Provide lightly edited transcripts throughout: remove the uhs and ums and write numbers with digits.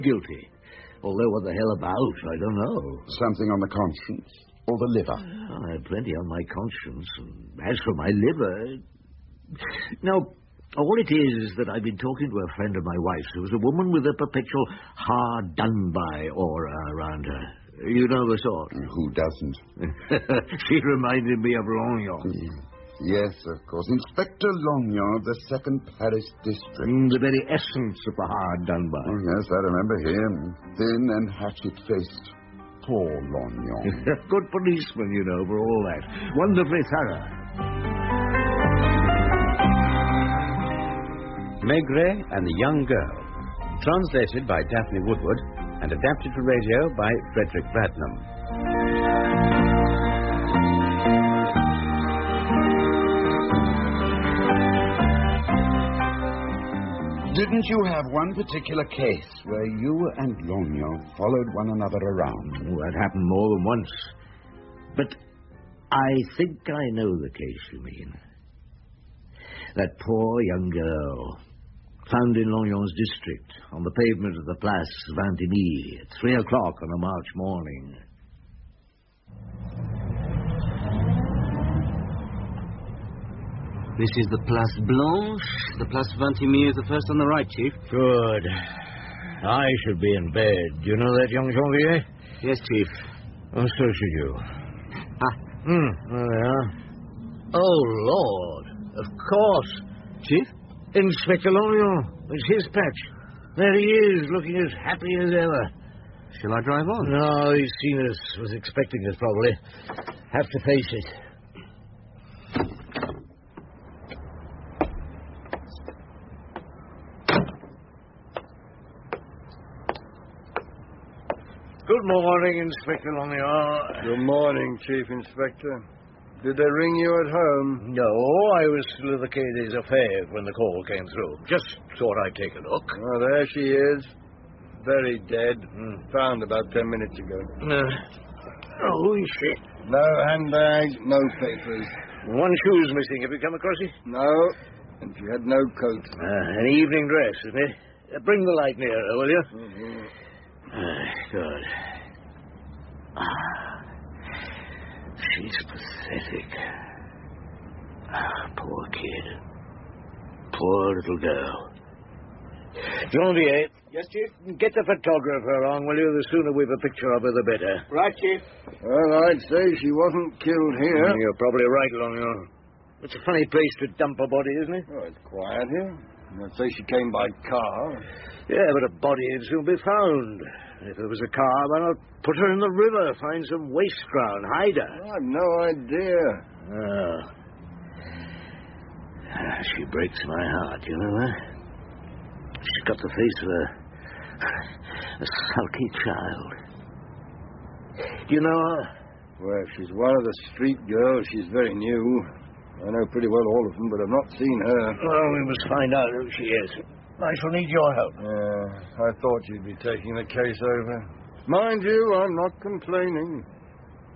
guilty. Although what the hell about, I don't know. Something on the conscience or the liver? I have plenty on my conscience. And as for my liver... Now, all it is that I've been talking to a friend of my wife's who was a woman with a perpetual hard-done-by aura around her. You know the sort. Who doesn't? She reminded me of Longyon. Yes, of course. Inspector Longyon, the 2nd Paris District. The very essence of the hard-done-by. Oh, yes, I remember him. Thin and hatchet-faced. Poor Longyon. Good policeman, you know, for all that. Wonderfully thorough. Maigret and the Young Girl. Translated by Daphne Woodward and adapted for radio by Frederick Bradnam. Didn't you have one particular case where you and Longyon followed one another around? That happened more than once. But I think I know the case you mean. That poor young girl, found in Longyon's district, on the pavement of the Place Vintimille, at 3 o'clock on a March morning. This is the Place Blanche. The Place Vintimille is the first on the right, Chief. Good. I should be in bed. Do you know that, young Janvier? Yes, Chief. Oh, so should you. There they are. Oh, Lord. Of course. Chief? Inspector Longyon. It's his patch. There he is, looking as happy as ever. Shall I drive on? No, he's seen us. Was expecting us, probably. Have to face it. Good morning, Inspector Longyon. Good morning, Chief Inspector. Did they ring you at home? No, I was still at the Quai des Affaires when the call came through. Just thought I'd take a look. Oh, there she is. Very dead. Found about 10 minutes ago. Who is she? No handbag, no papers. One shoe's missing. Have you come across it? No, and she had no coat. An evening dress, isn't it? Bring the light nearer, will you? Mm-hmm. Good. She's pathetic. Poor kid. Poor little girl. Janvier. Yes, Chief? Get the photographer on, will you? The sooner we've a picture of her, the better. Right, Chief. Well, I'd say she wasn't killed here. You're probably right, Longyon. It's a funny place to dump a body, isn't it? Oh, it's quiet here. I'd say she came by car. Yeah, but a body would soon be found. If there was a car, why not put her in the river, find some waste ground, hide her? I've no idea. Oh. She breaks my heart, you know that? She's got the face of a sulky child. Do you know her? Well, if she's one of the street girls, she's very new. I know pretty well all of them, but I've not seen her. Well, we must find out who she is. I shall need your help. I thought you'd be taking the case over. Mind you, I'm not complaining.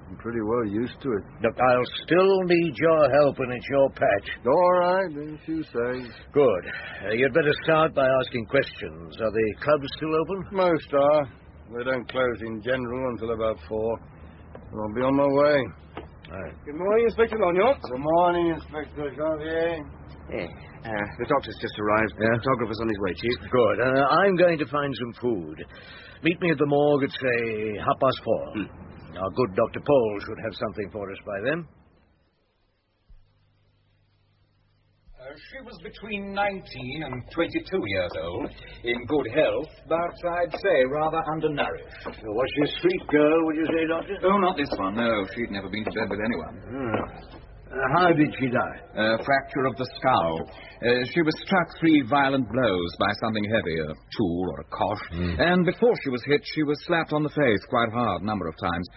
I'm pretty well used to it. Look, I'll still need your help when it's your patch. All right, as you say. Good. You'd better start by asking questions. Are the clubs still open? Most are. They don't close in general until about 4. I'll be on my way. Right. Good morning, Inspector Longyon. Good morning, Inspector Janvier. The doctor's just arrived. The photographer's on his way, Chief. Good. I'm going to find some food. Meet me at the morgue at, say, 4:30. Our good Dr. Paul should have something for us by then. She was between 19 and 22 years old, in good health, but I'd say rather undernourished. So was she a street girl, would you say, Doctor? Oh, not this one, no. She'd never been to bed with anyone. How did she die? Fracture of the skull. She was struck 3 violent blows by something heavy, a tool or a cosh. And before she was hit, she was slapped on the face quite hard a number of times.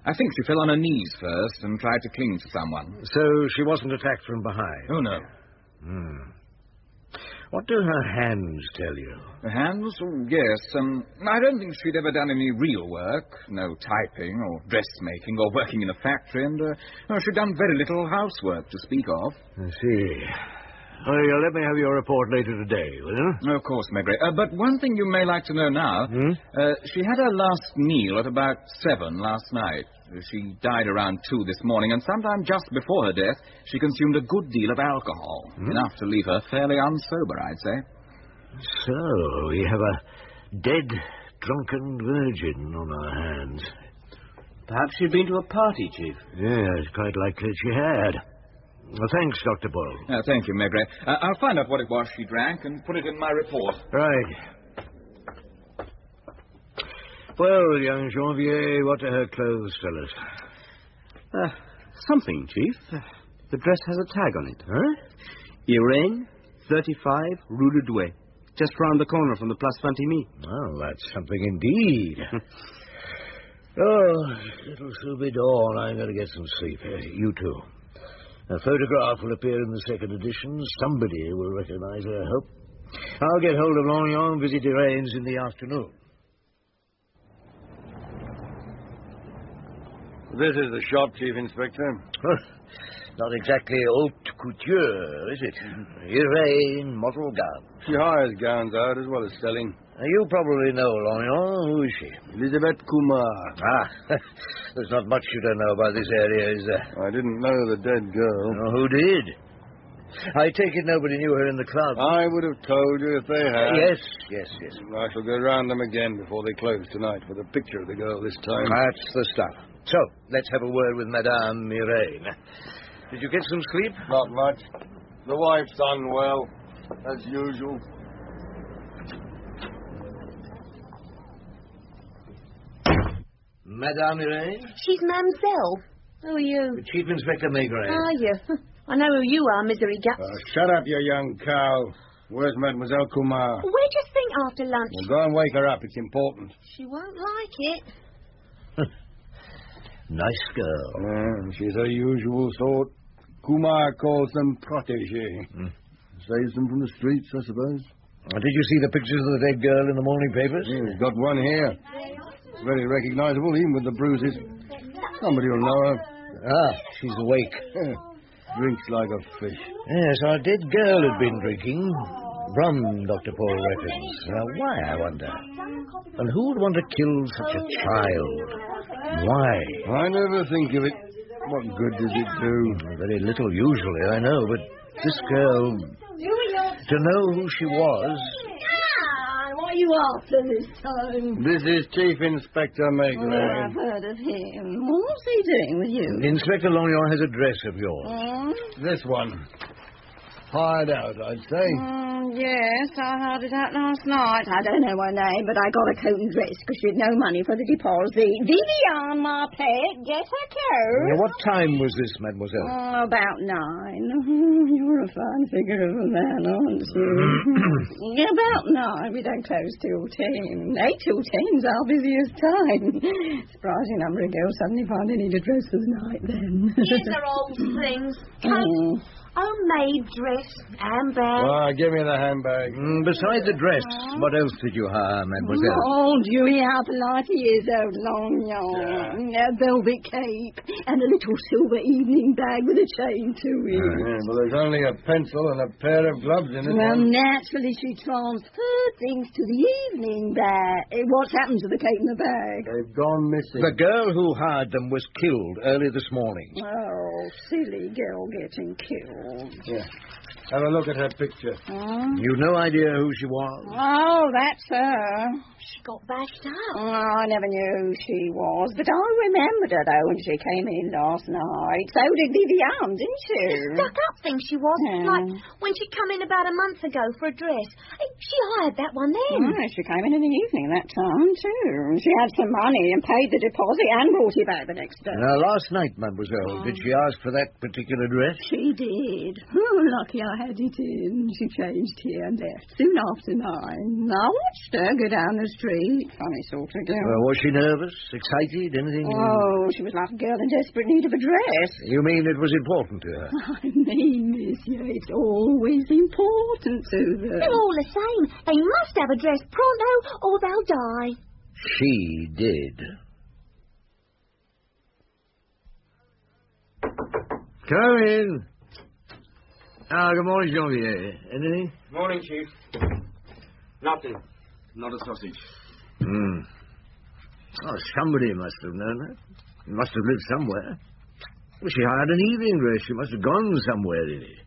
I think she fell on her knees first and tried to cling to someone. So she wasn't attacked from behind? Oh, no. What do her hands tell you? Her hands? Oh, yes. I don't think she'd ever done any real work. No typing or dressmaking or working in a factory. And she'd done very little housework to speak of. I see. Oh, you'll let me have your report later today, will you? Of course, Maigret. But one thing you may like to know now. She had her last meal at about 7 last night. She died around 2 this morning, and sometime just before her death, she consumed a good deal of alcohol. Enough to leave her fairly unsober, I'd say. So, we have a dead, drunken virgin on our hands. Perhaps she'd been to a party, Chief. Yes, quite likely she had. Well, thanks, Dr. Bull. Thank you, Maigret. I'll find out what it was she drank and put it in my report. Right. Well, young Janvier, what do her clothes tell us? Something, Chief. The dress has a tag on it. Huh? Irene, 35, Rue de Douai. Just round the corner from the Place 20. Well, that's something indeed. Oh, little Subi dawn. I'm going to get some sleep. You too. A photograph will appear in the second edition. Somebody will recognize her, I hope. I'll get hold of Longyon, visit Irene's in the afternoon. This is the shop, Chief Inspector. Not exactly haute couture, is it? Irene, model gown. She hires gowns out as well as selling. You probably know Longyon. Who is she? Elizabeth Kumar. There's not much you don't know about this area, is there? I didn't know the dead girl. Oh, who did? I take it nobody knew her in the club. I would have told you if they had. Yes. I shall go round them again before they close tonight with a picture of the girl this time. That's the stuff. So, let's have a word with Madame Irene. Did you get some sleep? Not much. The wife's unwell, as usual. Madame Irene? She's Mademoiselle. Who are you? Chief Inspector Maigret. Are you? I know who you are, misery guts. Shut up, you young cow. Where's Mademoiselle Kumar? Where'd you think after lunch? Well, go and wake her up. It's important. She won't like it. Nice girl. Yeah, she's her usual sort. Kumar calls them protégé. Saves them from the streets, I suppose. Did you see the pictures of the dead girl in the morning papers? Yeah, he's got one here. Very recognizable, even with the bruises. Somebody will know her. She's awake. Drinks like a fish. Yes, our dead girl had been drinking. Rum, Dr. Paul reckons. Why, I wonder? And who would want to kill such a child? Why? I never think of it. What good does it do? Very little usually, I know, but this girl, to know who she was... What are you after this time? This is Chief Inspector Maigret. Oh, I've heard of him. What's he doing with you? Inspector Longyon has a dress of yours. This one. Hired out, I'd say. Yes, I hired it out last night. I don't know her name, but I got a coat and dress because she'd no money for the deposit. Vivian, my pet, get her coat. Now, what time was this, mademoiselle? About 9. You're a fine figure of a man, aren't you? About 9. We don't close till 10. 8 till 10's our busiest time. Surprising number of girls suddenly find they need a dress for the night then. These are old things. Coat, homemade dress, handbag. Give me the handbag. Besides the dress, what else did you hire, mademoiselle? Oh, Dewey, how polite he is, old Longyon. A velvet cape and a little silver evening bag with a chain to it. Well, there's only a pencil and a pair of gloves in it. Well, naturally, she transferred things to the evening bag. What's happened to the cape and the bag? They've gone missing. The girl who hired them was killed early this morning. Oh, silly girl getting killed. Yeah. Have a look at her picture. You've no idea who she was? Oh, that's her. She got bashed up. Oh, I never knew who she was, but I remembered her, though, when she came in last night. So did Vivian, didn't she? The stuck-up thing she was. Like when she come in about a month ago for a dress. She hired that one then. She came in the evening that time, too. She had some money and paid the deposit and brought it back the next day. Now, last night, mademoiselle, did she ask for that particular dress? She did. Oh, lucky I had it in. She changed here and left soon after 9. I watched her go down the street. Funny sort of girl. Was she nervous, excited, anything? Oh, she was like a girl in desperate need of a dress. You mean it was important to her? I mean, monsieur, it's always important to them. They're all the same. They must have a dress pronto or they'll die. She did. Come in. Good morning, Janvier. Anything? Morning, Chief. Nothing. Not a sausage. Oh, somebody must have known her. Must have lived somewhere. Well, she hired an evening dress. She must have gone somewhere in it.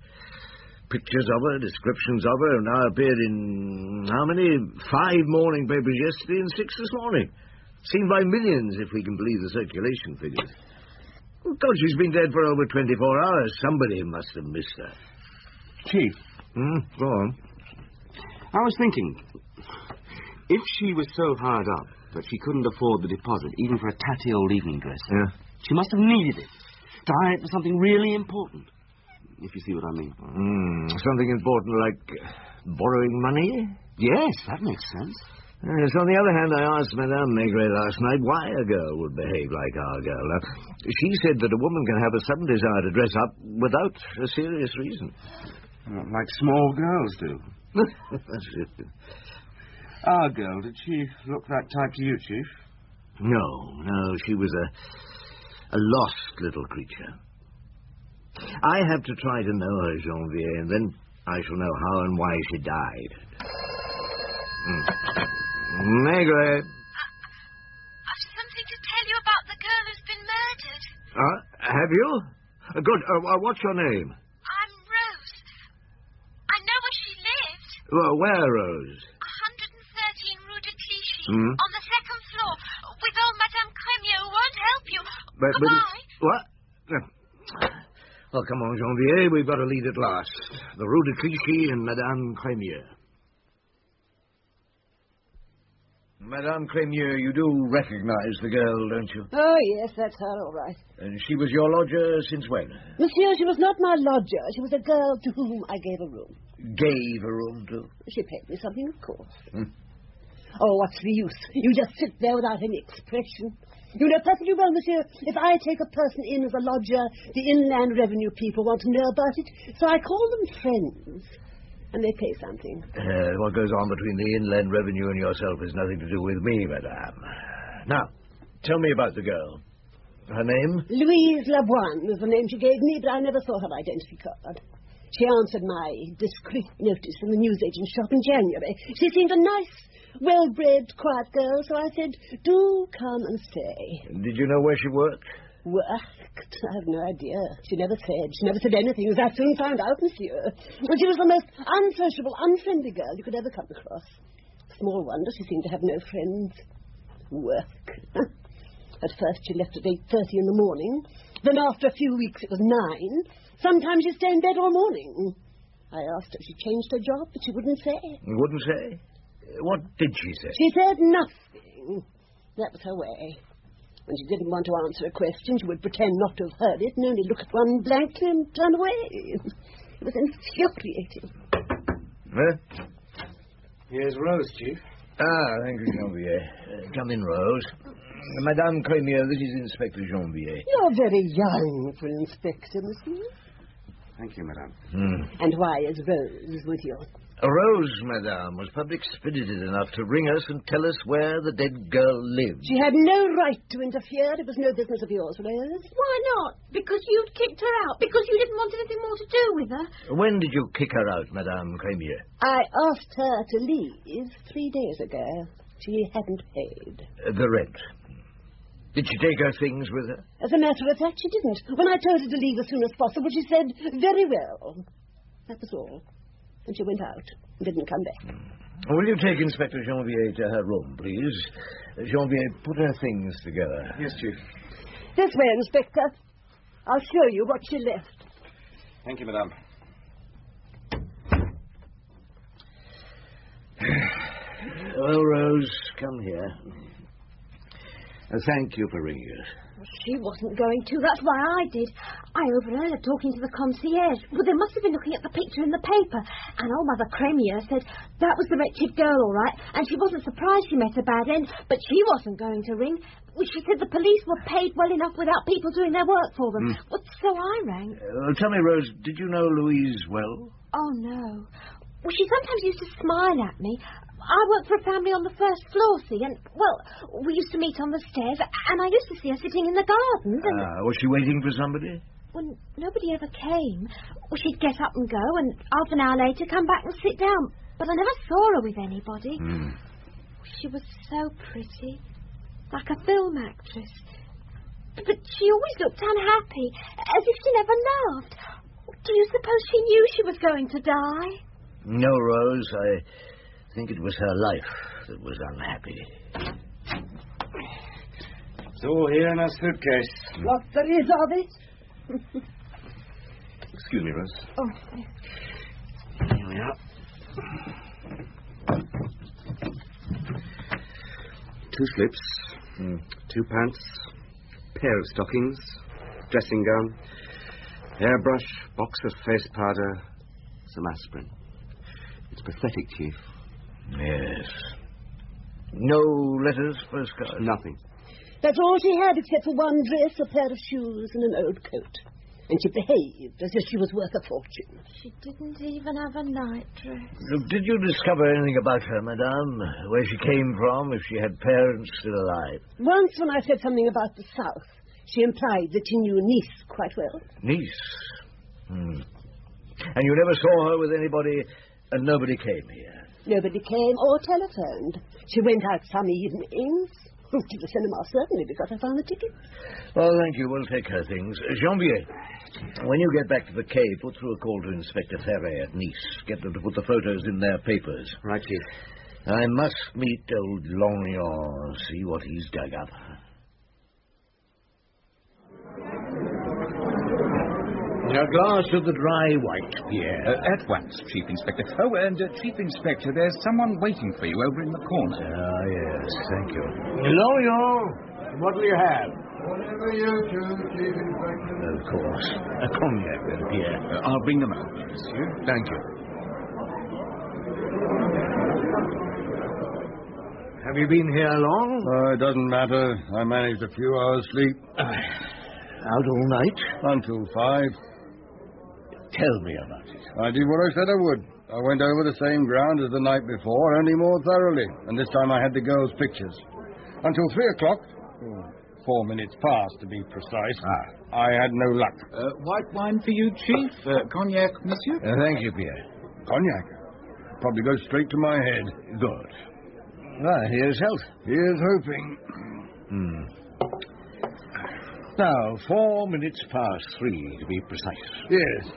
Pictures of her, descriptions of her, have now appeared in, how many? 5 morning papers yesterday and 6 this morning. Seen by millions, if we can believe the circulation figures. Oh, God, she's been dead for over 24 hours. Somebody must have missed her. Chief. Go on. I was thinking, if she was so hard up that she couldn't afford the deposit, even for a tatty old evening dress, she must have needed it to hire it for something really important, if you see what I mean. Something important like borrowing money? Yes, that makes sense. Yes, on the other hand, I asked Madame Maigret last night why a girl would behave like our girl. Now, she said that a woman can have a sudden desire to dress up without a serious reason. Like small girls do. That's it. Our girl, did she look that type to you, Chief? No, she was a lost little creature. I have to try to know her, Janvier, and then I shall know how and why she died. Maigret. I've something to tell you about the girl who's been murdered. Have you? Good. What's your name? I'm Rose. I know where she lived. Where, Rose? 113 Rue de Clichy, on the 2nd floor, with old Madame Crémieux, who won't help you. Goodbye. What? Well, come on, Janvier. We've got to lead at last. The Rue de Clichy and Madame Crémieux. Madame Crémieux, you do recognize the girl, don't you? Oh, yes, that's her, all right. And she was your lodger since when? Monsieur, she was not my lodger. She was a girl to whom I gave a room. Gave a room to? She paid me something, of course. Oh, what's the use? You just sit there without any expression. You know perfectly well, monsieur, if I take a person in as a lodger, the Inland Revenue people want to know about it, so I call them friends. And they pay something. What goes on between the Inland Revenue and yourself has nothing to do with me, madame. Now, tell me about the girl. Her name? Louise Laboine was the name she gave me, but I never saw her identity card. She answered my discreet notice in the newsagent shop in January. She seemed a nice, well-bred, quiet girl, so I said, do come and stay. Did you know where she worked? Worked? I have no idea. She never said. She never said anything, as I soon found out, monsieur. And she was the most unsociable, unfriendly girl you could ever come across. Small wonder she seemed to have no friends. Work. At first she left at 8:30 in the morning. Then after a few weeks it was 9. Sometimes she stayed in bed all morning. I asked her if she changed her job, but she wouldn't say. Wouldn't say? What did she say? She said nothing. That was her way. When she didn't want to answer a question, she would pretend not to have heard it and only look at one blankly and turn away. It was infuriating. Huh? Here's Rose, Chief. Thank you, Janvier. Come in, Rose. Madame Crémieux, this is Inspector Janvier. You're very young for an inspector, monsieur. Thank you, madame. And why is Rose with you? Rose, madame, was public-spirited enough to ring us and tell us where the dead girl lived. She had no right to interfere. It was no business of yours, Rose. Why not? Because you'd kicked her out? Because you didn't want anything more to do with her? When did you kick her out, Madame Crémieux? I asked her to leave 3 days ago. She hadn't paid. The rent. Did she take her things with her? As a matter of fact, she didn't. When I told her to leave as soon as possible, she said, very well. That was all. And she went out and didn't come back. Will you take Inspector Janvier to her room, please? Janvier, put her things together. Yes, Chief. This way, Inspector. I'll show you what she left. Thank you, madame. Well, Rose, come here. Thank you for ringing us. She wasn't going to. That's why I did. I overheard her talking to the concierge. Well, they must have been looking at the picture in the paper. And old Mother Crémieux said that was the wretched girl, all right. And she wasn't surprised she met a bad end, but she wasn't going to ring. She said the police were paid well enough without people doing their work for them. Well, so I rang. Tell me, Rose, did you know Louise well? Oh, no. Well, she sometimes used to smile at me. I worked for a family on the first floor, see, and, well, we used to meet on the stairs, and I used to see her sitting in the garden. Was she waiting for somebody? when nobody ever came. Well, she'd get up and go, and half an hour later come back and sit down. But I never saw her with anybody. She was so pretty, like a film actress. But she always looked unhappy, as if she never laughed. Do you suppose she knew she was going to die? No, Rose. I think it was her life that was unhappy. It's all here in our suitcase. What there is of it? Excuse me, Rose. Oh. Here we are. 2 slips, 2 pants, pair of stockings, dressing gown, hairbrush, box of face powder, some aspirin. It's pathetic, Chief. Yes. No letters, postcards? Nothing. That's all she had, except for one dress, a pair of shoes, and an old coat. And she behaved as if she was worth a fortune. She didn't even have a night dress. Look, did you discover anything about her, madame? Where she came from, if she had parents still alive? Once when I said something about the South, she implied that she knew Nice quite well. Nice? And you never saw her with anybody, and nobody came here? Nobody came or telephoned. She went out some evenings. To the cinema, certainly, because I found the tickets. Well, thank you. We'll take her things. Janvier, when you get back to the quay, put through a call to Inspector Ferret at Nice. Get them to put the photos in their papers. Right, Chief. I must meet old Longyon, see what he's dug up. A glass of the dry white, Pierre. At once, Chief Inspector. Oh, and Chief Inspector, there's someone waiting for you over in the corner. Ah, yes, thank you. Longyon, what will you have? Whatever you choose, Chief Inspector. Of course. A cognac, then, Pierre. I'll bring them out, monsieur. Thank you. Have you been here long? Oh, it doesn't matter. I managed a few hours' sleep. Out all night? Until 5. Tell me about it. I did what I said I would. I went over the same ground as the night before, only more thoroughly. And this time I had the girl's pictures. Until 3 o'clock, 4 minutes past to be precise, I had no luck. White wine for you, Chief? Cognac, monsieur? Thank you, Pierre. Cognac? Probably goes straight to my head. Good. Ah, here's health. Here's hoping. Now, 4 minutes past 3, to be precise. Yes.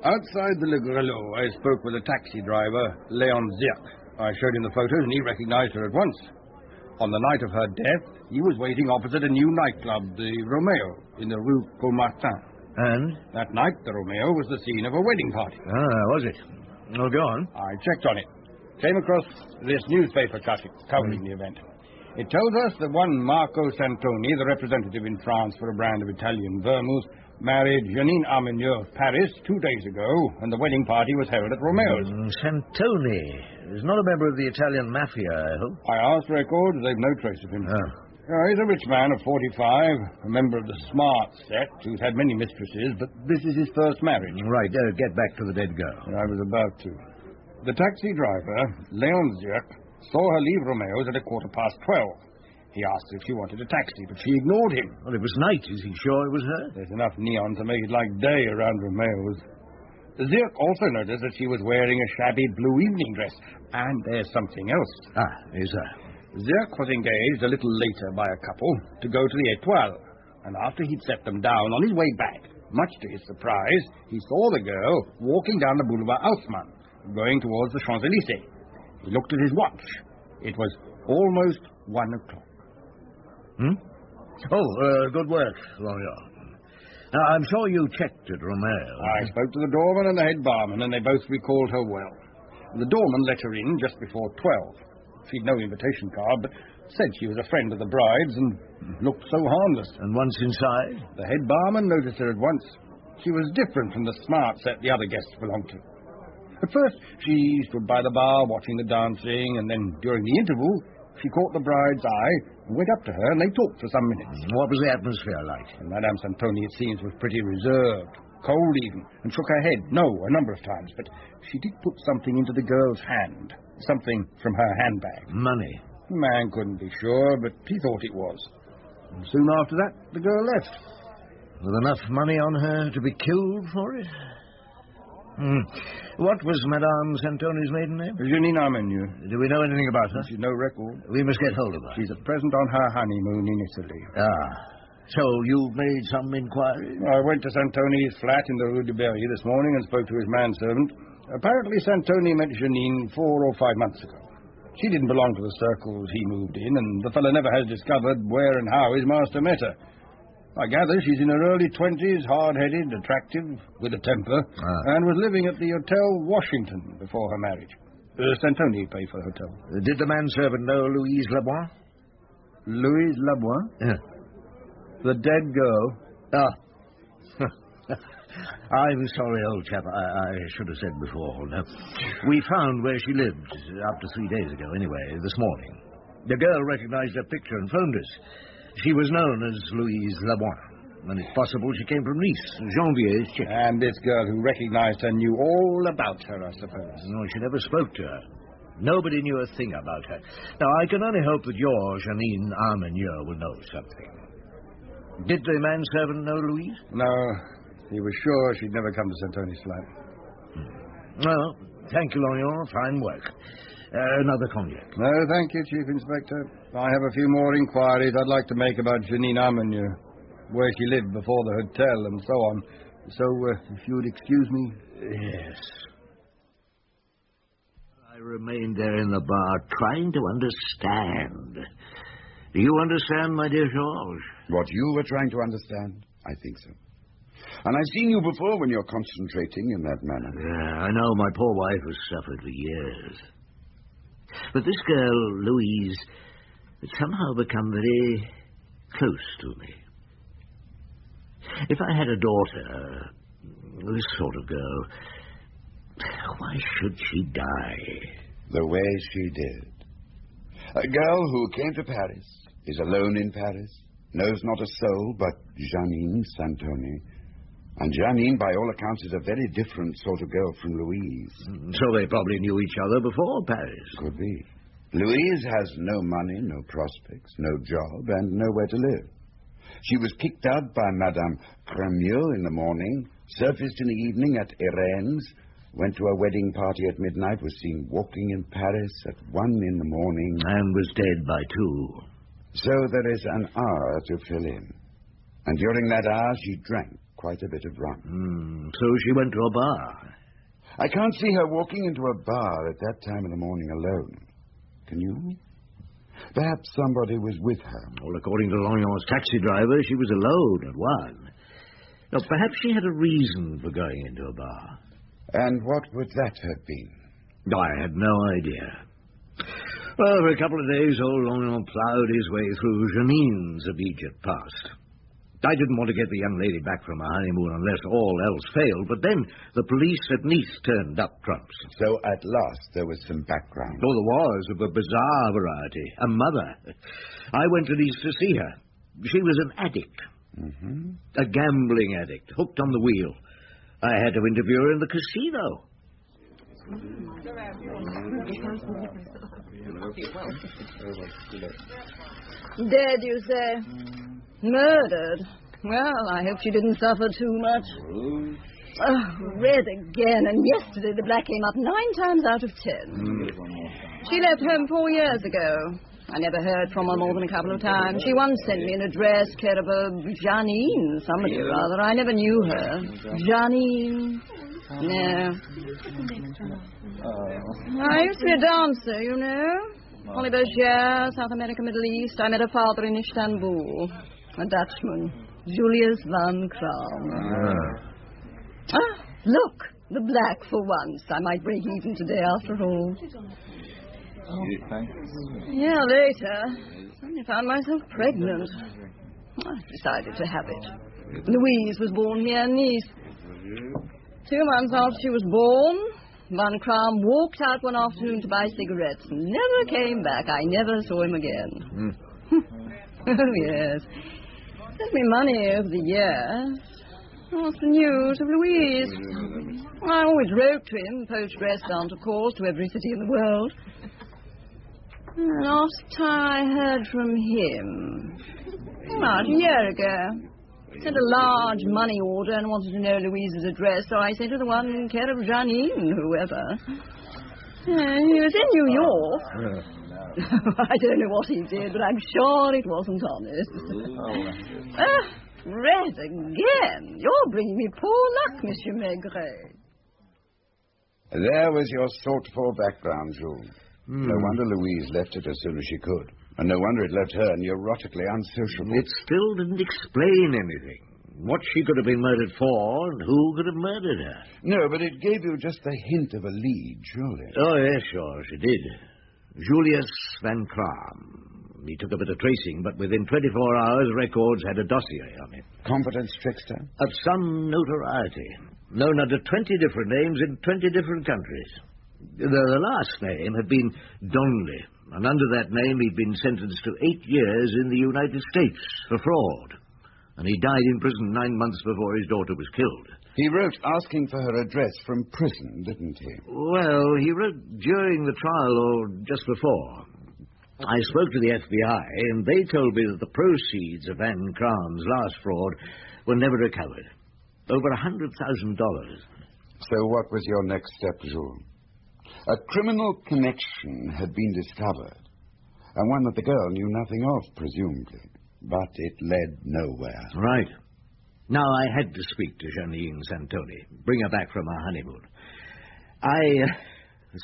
Outside the Le Grelot, I spoke with a taxi driver, Léon Zirk. I showed him the photos, and he recognized her at once. On the night of her death, he was waiting opposite a new nightclub, the Romeo, in the Rue Caumartin. And? That night, the Romeo was the scene of a wedding party. Ah, was it? Oh, go on. I checked on it. Came across this newspaper cutting covering the event. It tells us that one Marco Santoni, the representative in France for a brand of Italian vermouth, married Janine Armenieux of Paris 2 days ago, and the wedding party was held at Romeo's. Santoni is not a member of the Italian mafia, I hope. I asked records, they've no trace of him. He's a rich man of 45, a member of the smart set, who's had many mistresses, but this is his first marriage. Right, get back to the dead girl. I was about to. The taxi driver, Léon Zirk, saw her leave Romeo's at 12:15. He asked if she wanted a taxi, but she ignored him. Well, it was night. Is he sure it was her? There's enough neon to make it like day around Romeo's. Zirk also noticed that she was wearing a shabby blue evening dress. And there's something else. Is there? Zirk was engaged a little later by a couple to go to the Étoile. And after he'd set them down on his way back, much to his surprise, he saw the girl walking down the Boulevard Haussmann, going towards the Champs-Élysées. He looked at his watch. It was almost 1 o'clock. Good work, Longyon. Now, I'm sure you checked at Romeo. I spoke to the doorman and the head barman, and they both recalled her well. The doorman let her in just before 12. She'd no invitation card, but said she was a friend of the bride's and looked so harmless. And once inside? The head barman noticed her at once. She was different from the smart set the other guests belonged to. At first, she stood by the bar watching the dancing, and then during the interval, she caught the bride's eye and went up to her, and they talked for some minutes. What was the atmosphere like? And Madame Santoni, it seems, was pretty reserved, cold even, and shook her head no a number of times, but she did put something into the girl's hand, something from her handbag. Money? The man couldn't be sure, but he thought it was. And soon after that, the girl left. With enough money on her to be killed for it? What was Madame Santoni's maiden name? Janine Armenu. Do we know anything about her? She's no record. We must get hold of her. She's at present on her honeymoon in Italy. So you've made some inquiry? I went to Santoni's flat in the Rue de Berry this morning and spoke to his manservant. Apparently Santoni met Janine 4 or 5 months ago. She didn't belong to the circles he moved in, and the fellow never has discovered where and how his master met her. I gather she's in her early 20s, hard-headed, attractive, with a temper, and was living at the Hotel Washington before her marriage. Santoni paid for the hotel. Did the manservant know Louise Labois? Louise Labois? Yeah. The dead girl. I'm sorry, old chap. I should have said before. No. We found where she lived, up to 3 days ago anyway, this morning. The girl recognized her picture and phoned us. She was known as Louise Labois, and it's possible she came from Nice, Janvier's chick. And this girl who recognized her knew all about her, I suppose. No, she never spoke to her. Nobody knew a thing about her. Now, I can only hope that your Janine Armenier will know something. Did the manservant know Louise? No. He was sure she'd never come to Santoni's flat. Well, thank you, Lorient. Fine work. Another cognac. No, thank you, Chief Inspector. I have a few more inquiries I'd like to make about Janine Armenu, where she lived before the hotel and so on. So, if you would excuse me. Yes. I remained there in the bar trying to understand. Do you understand, my dear Georges? What you were trying to understand? I think so. And I've seen you before when you're concentrating in that manner. Yeah, I know. My poor wife has suffered for years. But this girl, Louise, had somehow become very close to me. If I had a daughter, this sort of girl, why should she die? The way she did. A girl who came to Paris, is alone in Paris, knows not a soul but Janine Santoni. And Janine, by all accounts, is a very different sort of girl from Louise. So they probably knew each other before Paris. Could be. Louise has no money, no prospects, no job, and nowhere to live. She was kicked out by Madame Cremieux in the morning, surfaced in the evening at Irene's, went to a wedding party at midnight, was seen walking in Paris at 1 in the morning. And was dead by 2. So there is an hour to fill in. And during that hour, she drank quite a bit of rum. So she went to a bar. I can't see her walking into a bar at that time of the morning alone. Can you? Perhaps somebody was with her. Well, according to Lorion's taxi driver, she was alone at 1. Now, perhaps she had a reason for going into a bar. And what would that have been? I had no idea. Well, for a couple of days, old Lorion ploughed his way through Janine's immediate past. I didn't want to get the young lady back from her honeymoon unless all else failed, but then the police at Nice turned up trumps. So at last there was some background. Oh, there was, of a bizarre variety. A mother. I went to Nice to see her. She was an addict. A gambling addict, hooked on the wheel. I had to interview her in the casino. Dead, you say? Murdered? Well, I hope she didn't suffer too much. Oh, red again, and yesterday the black came up 9 times out of 10. She left home 4 years ago. I never heard from her more than a couple of times. She once sent me an address, care of a Janine, somebody or other. I never knew her. Janine? No. I used to be a dancer, you know. Oliver Gere, South America, Middle East. I met her father in Istanbul. A Dutchman. Julius van Kraam. Look, the black for once. I might break even today after all. Yeah, later. I found myself pregnant. I decided to have it. Louise was born here in Nice. 2 months after she was born, Van Kraam walked out one afternoon to buy cigarettes and never came back. I never saw him again. Oh, yes. Sent me money over the years. What's the news of Louise? I always wrote to him, post-restaurant, of course, to every city in the world. And last time I heard from him, about a year ago. Sent a large money order and wanted to know Louise's address, so I sent her the one in care of Janine, whoever. He was in New York. I don't know what he did, but I'm sure it wasn't honest. Red again. You're bringing me poor luck, Monsieur Maigret. There was your sought-for background, Jules. No wonder Louise left it as soon as she could. And no wonder it left her neurotically unsociable. It still didn't explain anything. What she could have been murdered for and who could have murdered her. No, but it gave you just the hint of a lead, surely. Oh, yes, sure, she did. Julius Van Kraam. He took a bit of tracing, but within 24 hours, records had a dossier on him. Confidence trickster? Of some notoriety. Known under 20 different names in 20 different countries. The last name had been Donnelly, and under that name he'd been sentenced to 8 years in the United States for fraud. And he died in prison 9 months before his daughter was killed. He wrote asking for her address from prison, didn't he? Well, he wrote during the trial or just before. I spoke to the FBI, and they told me that the proceeds of Van Kraam's last fraud were never recovered. Over $100,000. So what was your next step, Jules? A criminal connection had been discovered, and one that the girl knew nothing of, presumably. But it led nowhere. Right. Now I had to speak to Janine Santoni, bring her back from her honeymoon. I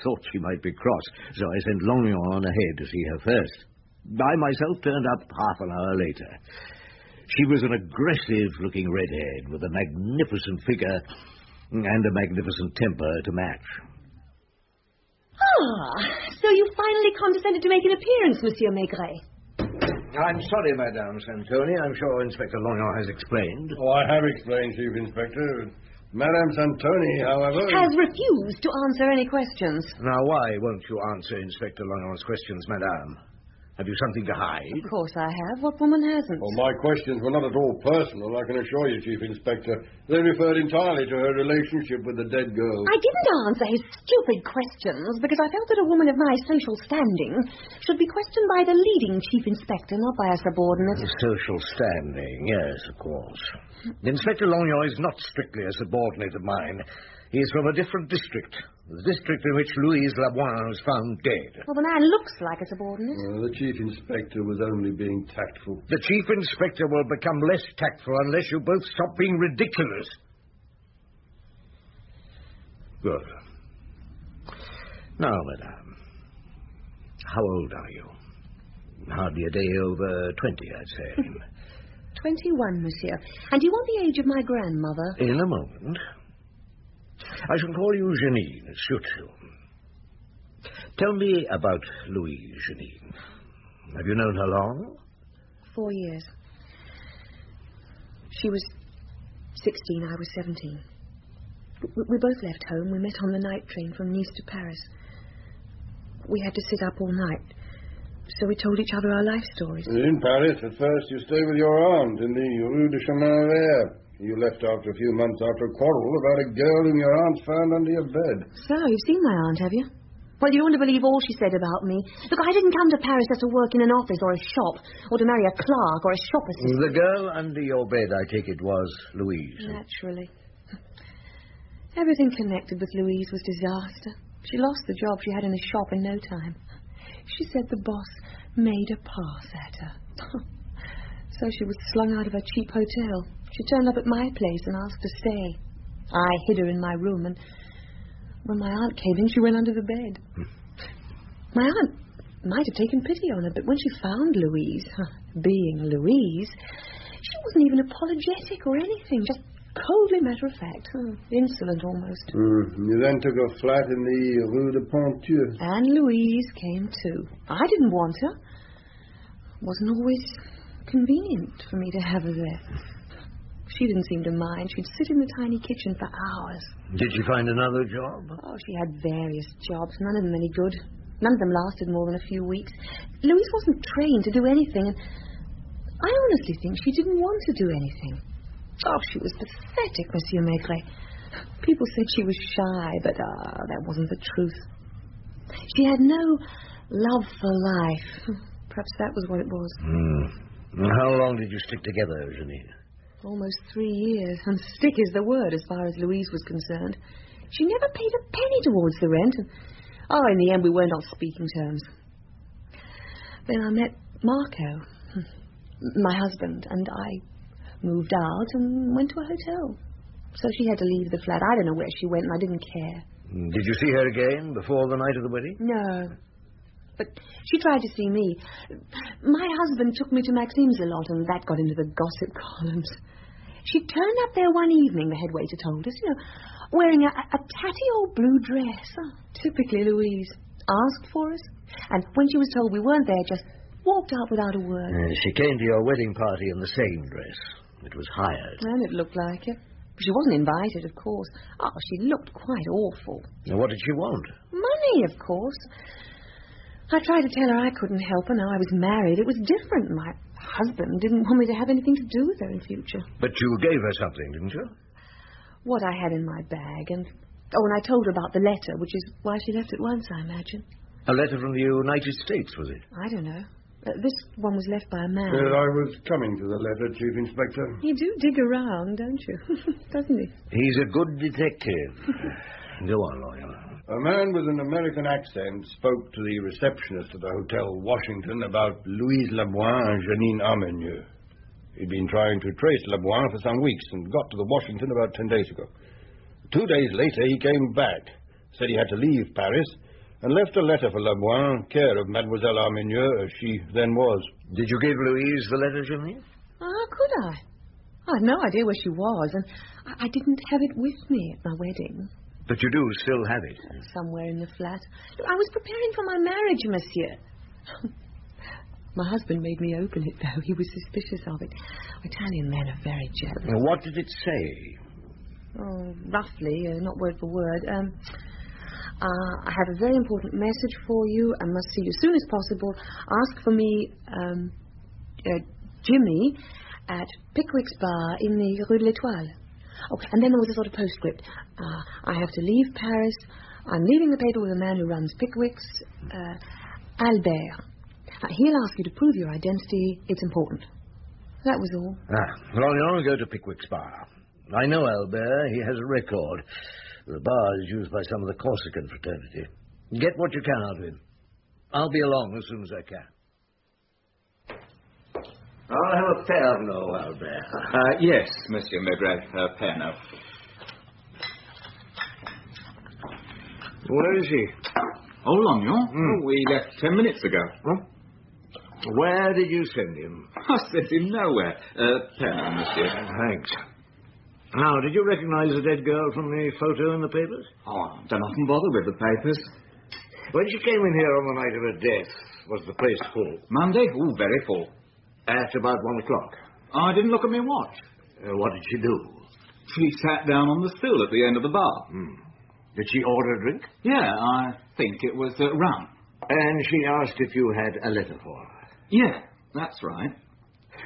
thought she might be cross, so I sent Longyon on ahead to see her first. I myself turned up half an hour later. She was an aggressive-looking redhead with a magnificent figure and a magnificent temper to match. So you finally condescended to make an appearance, Monsieur Maigret. I'm sorry, Madame Santoni. I'm sure Inspector Longyon has explained. Oh, I have explained, Chief Inspector. Madame Santoni, however... has refused to answer any questions. Now, why won't you answer Inspector Longyon's questions, Madame? Have you something to hide? Of course I have. What woman hasn't? Well, my questions were not at all personal, I can assure you, Chief Inspector. They referred entirely to her relationship with the dead girl. I didn't answer his stupid questions because I felt that a woman of my social standing should be questioned by the leading Chief Inspector, not by a subordinate. Social standing, yes, of course. Inspector Longyon is not strictly a subordinate of mine. He is from a different district. The district in which Louise Laboine was found dead. Well, the man looks like a subordinate. The Chief Inspector was only being tactful. The Chief Inspector will become less tactful unless you both stop being ridiculous. Good. Now, Madame, how old are you? Hardly a day over 20, I'd say. 21, monsieur. And do you want the age of my grandmother? In a moment. I shall call you Janine. It suits you. Tell me about Louise, Janine. Have you known her long? 4 years. She was 16, I was 17. We both left home. We met on the night train from Nice to Paris. We had to sit up all night, so we told each other our life stories. In Paris, at first, you stayed with your aunt in the Rue de Chemin Vert. You left after a few months after a quarrel about a girl whom your aunt found under your bed. So, you've seen my aunt, have you? Well, you don't want to believe all she said about me. Look, I didn't come to Paris just to work in an office or a shop, or to marry a clerk or a shop assistant. The girl under your bed, I take it, was Louise. Naturally. Everything connected with Louise was disaster. She lost the job she had in the shop in no time. She said the boss made a pass at her. So she was slung out of her cheap hotel. She turned up at my place and asked to stay. I hid her in my room, and when my aunt came in, she went under the bed. My aunt might have taken pity on her, but when she found Louise, being Louise, she wasn't even apologetic or anything, just coldly matter-of-fact, insolent almost. You then took a flat in the Rue de Ponthieu. And Louise came too. I didn't want her. It wasn't always convenient for me to have her there. She didn't seem to mind. She'd sit in the tiny kitchen for hours. Did she find another job? Oh, she had various jobs, none of them any good. None of them lasted more than a few weeks. Louise wasn't trained to do anything, and I honestly think she didn't want to do anything. Oh, she was pathetic, Monsieur Maigret. People said she was shy, but that wasn't the truth. She had no love for life. Perhaps that was what it was. How long did you stick together, Janine? Almost 3 years, and stick is the word as far as Louise was concerned. She never paid a penny towards the rent, and, in the end we weren't on speaking terms. Then I met Marco, my husband, and I moved out and went to a hotel. So she had to leave the flat. I don't know where she went, and I didn't care. Did you see her again before the night of the wedding? No. But she tried to see me. My husband took me to Maxime's a lot, and that got into the gossip columns. She turned up there one evening, the head waiter told us, wearing a tatty old blue dress. Oh, typically Louise. Asked for us, and when she was told we weren't there, just walked out without a word. She came to your wedding party in the same dress. It was hired. And it looked like it. She wasn't invited, of course. Oh, she looked quite awful. Now, what did she want? Money, of course. I tried to tell her I couldn't help her now I was married. It was different. My husband didn't want me to have anything to do with her in future. But you gave her something, didn't you? What I had in my bag, and I told her about the letter, which is why she left at once, I imagine. A letter from the United States, was it? I don't know. This one was left by a man. I was coming to the letter, Chief Inspector. You do dig around, don't you? Doesn't he? He's a good detective. Go on, lawyer. A man with an American accent spoke to the receptionist at the Hotel Washington about Louise Laboin and Janine Armenieux. He'd been trying to trace Laboin for some weeks and got to the Washington about 10 days ago. 2 days later, he came back, said he had to leave Paris, and left a letter for Laboin, care of Mademoiselle Armenieux, as she then was. Did you give Louise the letter, Jimmy? How could I? I had no idea where she was, and I didn't have it with me at my wedding. But you do still have it. Somewhere in the flat. I was preparing for my marriage, monsieur. My husband made me open it, though. He was suspicious of it. Italian men are very jealous. Now, what did it say? Oh, roughly, not word for word. I have a very important message for you. I must see you as soon as possible. Ask for me, Jimmy, at Pickwick's Bar in the Rue de l'Étoile. Oh, and then there was a sort of postscript. I have to leave Paris. I'm leaving the paper with a man who runs Pickwick's, Albert. He'll ask you to prove your identity. It's important. That was all. Well, go to Pickwick's Bar. I know Albert. He has a record. The bar is used by some of the Corsican fraternity. Get what you can out of him. I'll be along as soon as I can. I'll have a Pernod, Albert. Yes, Monsieur Maigret, Pernod. Where is he? Oh, Lognon? We left 10 minutes ago. Huh? Where did you send him? I sent him nowhere. Pernod, Monsieur. Thanks. Now, did you recognize the dead girl from the photo in the papers? Oh, don't often bother with the papers. When she came in here on the night of her death, was the place full? Monday? Oh, very full. At about 1 o'clock. I didn't look at my watch. What did she do? She sat down on the stool at the end of the bar. Did she order a drink? Yeah, I think it was rum. And she asked if you had a letter for her? Yeah, that's right.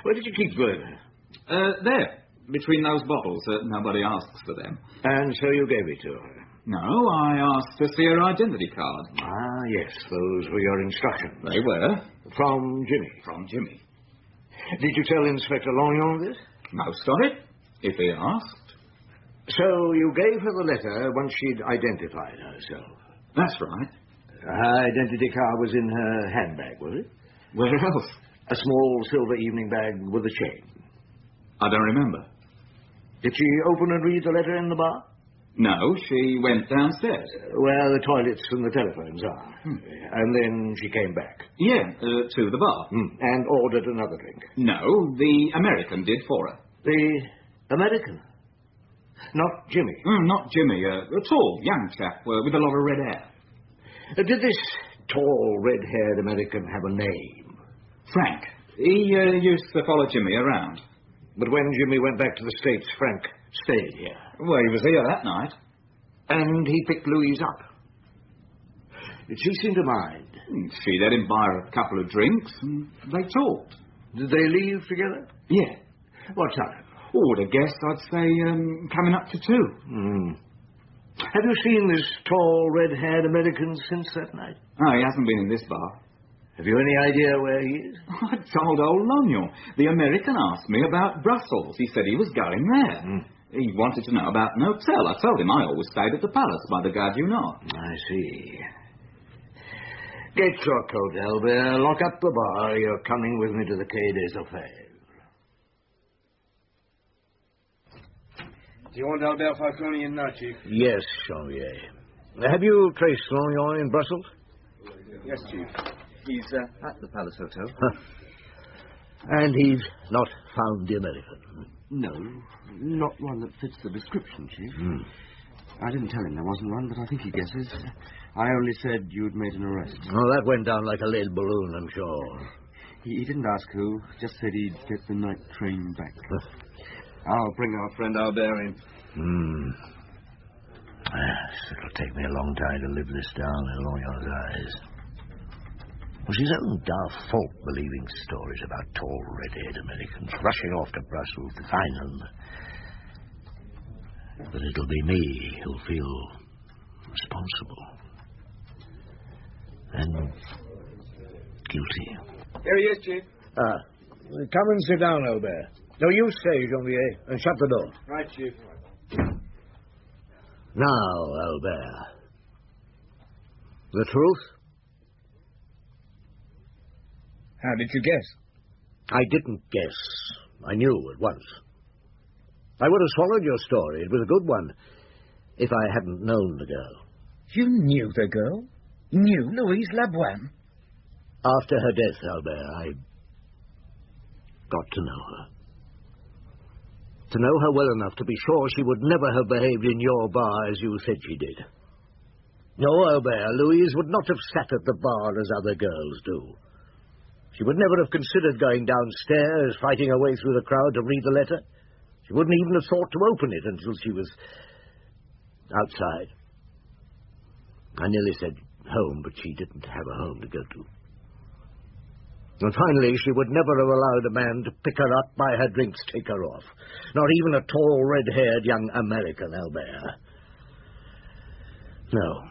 Where did you keep them? There. Between those bottles. Nobody asks for them. And so you gave it to her? No, I asked to see her identity card. Ah, yes, those were your instructions. They were. From Jimmy? From Jimmy. Did you tell Inspector Lognon this? Most of it, if he asked. So you gave her the letter once she'd identified herself? That's right. Her identity card was in her handbag, was it? Where else? A small silver evening bag with a chain. I don't remember. Did she open and read the letter in the bar? No, she went downstairs. Where the toilets and the telephones are. And then she came back. Yeah, to the bar. And ordered another drink. No, the American did for her. The American? Not Jimmy? Not Jimmy. A tall, young chap with a lot of red hair. Did this tall, red-haired American have a name? Frank. He used to follow Jimmy around. But when Jimmy went back to the States, Frank stayed here. Well, he was here that night. And he picked Louise up. Did she seem to mind? She let him buy her a couple of drinks, and they talked. Did they leave together? Yeah. What time? Oh, I guess I'd say coming up to 2. Have you seen this tall, red-haired American since that night? Oh, he hasn't been in this bar. Have you any idea where he is? I told old Lognon. The American asked me about Brussels. He said he was going there. He wanted to know about an hotel. I told him I always stayed at the Palace by the Gare du Nord. I see. Get your coat, Albert. Lock up the bar. You're coming with me to the Quai des Orfèvres. Do you want Albert Falconian now, Chief? Yes, Janvier. Have you traced Lognon in Brussels? Yes, Chief. He's at the Palace Hotel. And he's not found the American? No, not one that fits the description, Chief. I didn't tell him there wasn't one, but I think he guesses. I only said you'd made an arrest. Oh, that went down like a lead balloon, I'm sure. He didn't ask who, just said he'd get the night train back. I'll bring our friend Albert in. It'll take me a long time to live this down in Lognon's eyes. It was his own daft fault believing stories about tall, red-haired Americans rushing off to Brussels to find them. But it'll be me who'll feel responsible. And guilty. Here he is, Chief. Come and sit down, Albert. No, you stay, Janvier, and shut the door. Right, Chief. Now, Albert. The truth? How did you guess? I didn't guess. I knew at once. I would have swallowed your story. It was a good one. If I hadn't known the girl. You knew the girl? Knew Louise Laboine? After her death, Albert, I got to know her. To know her well enough to be sure she would never have behaved in your bar as you said she did. No, Albert, Louise would not have sat at the bar as other girls do. She would never have considered going downstairs, fighting her way through the crowd to read the letter. She wouldn't even have thought to open it until she was outside. I nearly said home, but she didn't have a home to go to. And finally, she would never have allowed a man to pick her up, buy her drinks, take her off. Not even a tall, red-haired young American, Albert. No.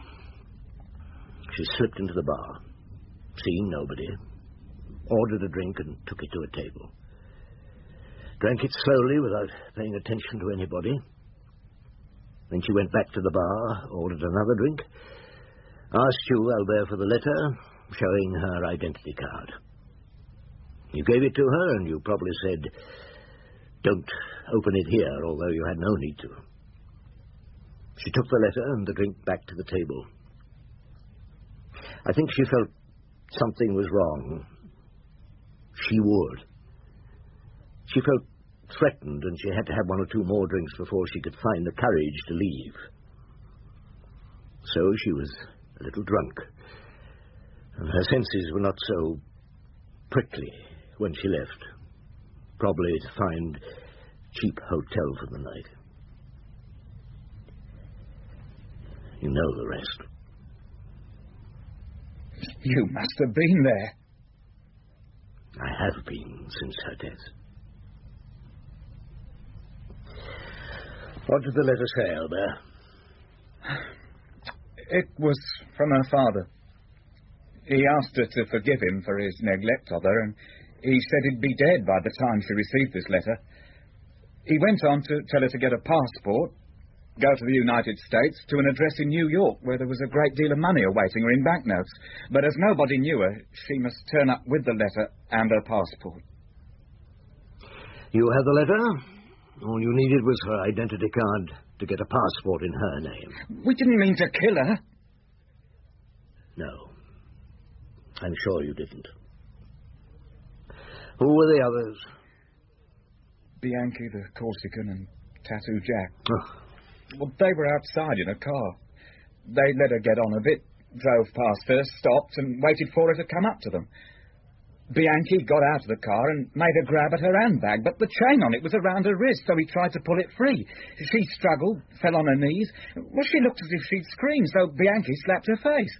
She slipped into the bar, seeing nobody, ordered a drink and took it to a table. Drank it slowly without paying attention to anybody. Then she went back to the bar, ordered another drink, asked you, Albert, for the letter, showing her identity card. You gave it to her, and you probably said, "Don't open it here," although you had no need to. She took the letter and the drink back to the table. I think she felt something was wrong. She would. She felt threatened, and she had to have one or two more drinks before she could find the courage to leave. So she was a little drunk, and her senses were not so prickly when she left, probably to find a cheap hotel for the night. You know the rest. You must have been there. I have been since her death. What did the letter say, Albert? It was from her father. He asked her to forgive him for his neglect of her, and he said he'd be dead by the time she received this letter. He went on to tell her to get a passport, go to the United States, to an address in New York where there was a great deal of money awaiting her in banknotes. But as nobody knew her, she must turn up with the letter and her passport. You had the letter? All you needed was her identity card to get a passport in her name. We didn't mean to kill her. No. I'm sure you didn't. Who were the others? Bianchi, the Corsican, and Tattoo Jack. Oh. Well, they were outside in a car. They let her get on a bit, drove past her, stopped, and waited for her to come up to them. Bianchi got out of the car and made a grab at her handbag, but the chain on it was around her wrist, so he tried to pull it free. She struggled, fell on her knees. Well, she looked as if she'd screamed, so Bianchi slapped her face.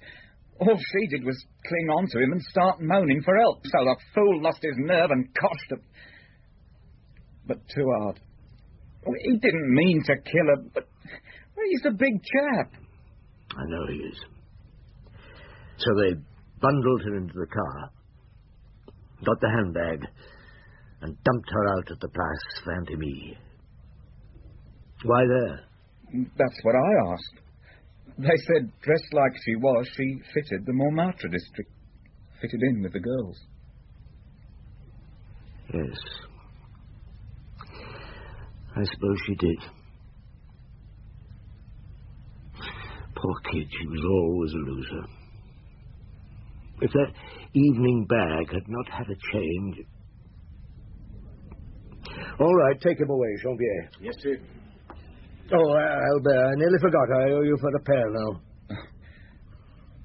All she did was cling on to him and start moaning for help, so the fool lost his nerve and coshed her. But too hard. He didn't mean to kill her, but he's a big chap. I know he is. So they bundled her into the car, got the handbag, and dumped her out at the Place Saint-Denis. Why there? That's what I asked. They said, dressed like she was, she fitted the Montmartre district. Fitted in with the girls. Yes. I suppose she did. Poor kid, she was always a loser. If that evening bag had not had a change... All right, take him away, Jean-Pierre. Yes, sir. Oh, Albert, I nearly forgot. I owe you for the pair now.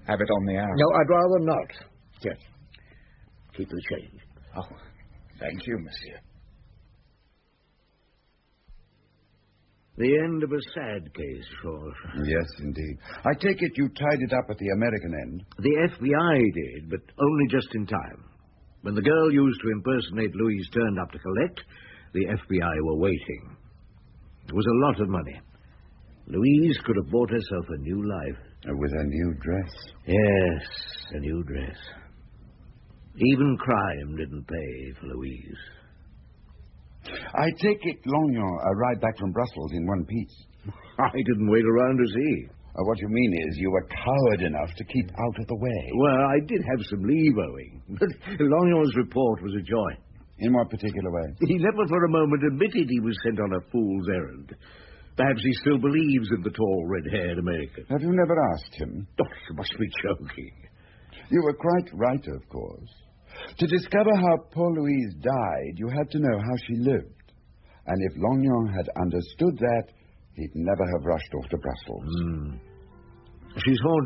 Have it on the hour. No, I'd rather not. Yes. Keep the change. Oh, thank you, monsieur. The end of a sad case, George. Yes, indeed. I take it you tied it up at the American end. The FBI did, but only just in time. When the girl used to impersonate Louise turned up to collect, the FBI were waiting. It was a lot of money. Louise could have bought herself a new life. With a new dress. Yes, a new dress. Even crime didn't pay for Louise. I take it Longyon arrived back from Brussels in one piece. I didn't wait around to see. What you mean is you were coward enough to keep out of the way. Well, I did have some leave owing, but Longyon's report was a joy. In what particular way? He never for a moment admitted he was sent on a fool's errand. Perhaps he still believes in the tall, red-haired American. Have you never asked him? Oh, you must be joking. You were quite right, of course. To discover how poor Louise died, you had to know how she lived. And if Longyon had understood that, he'd never have rushed off to Brussels. She's haunted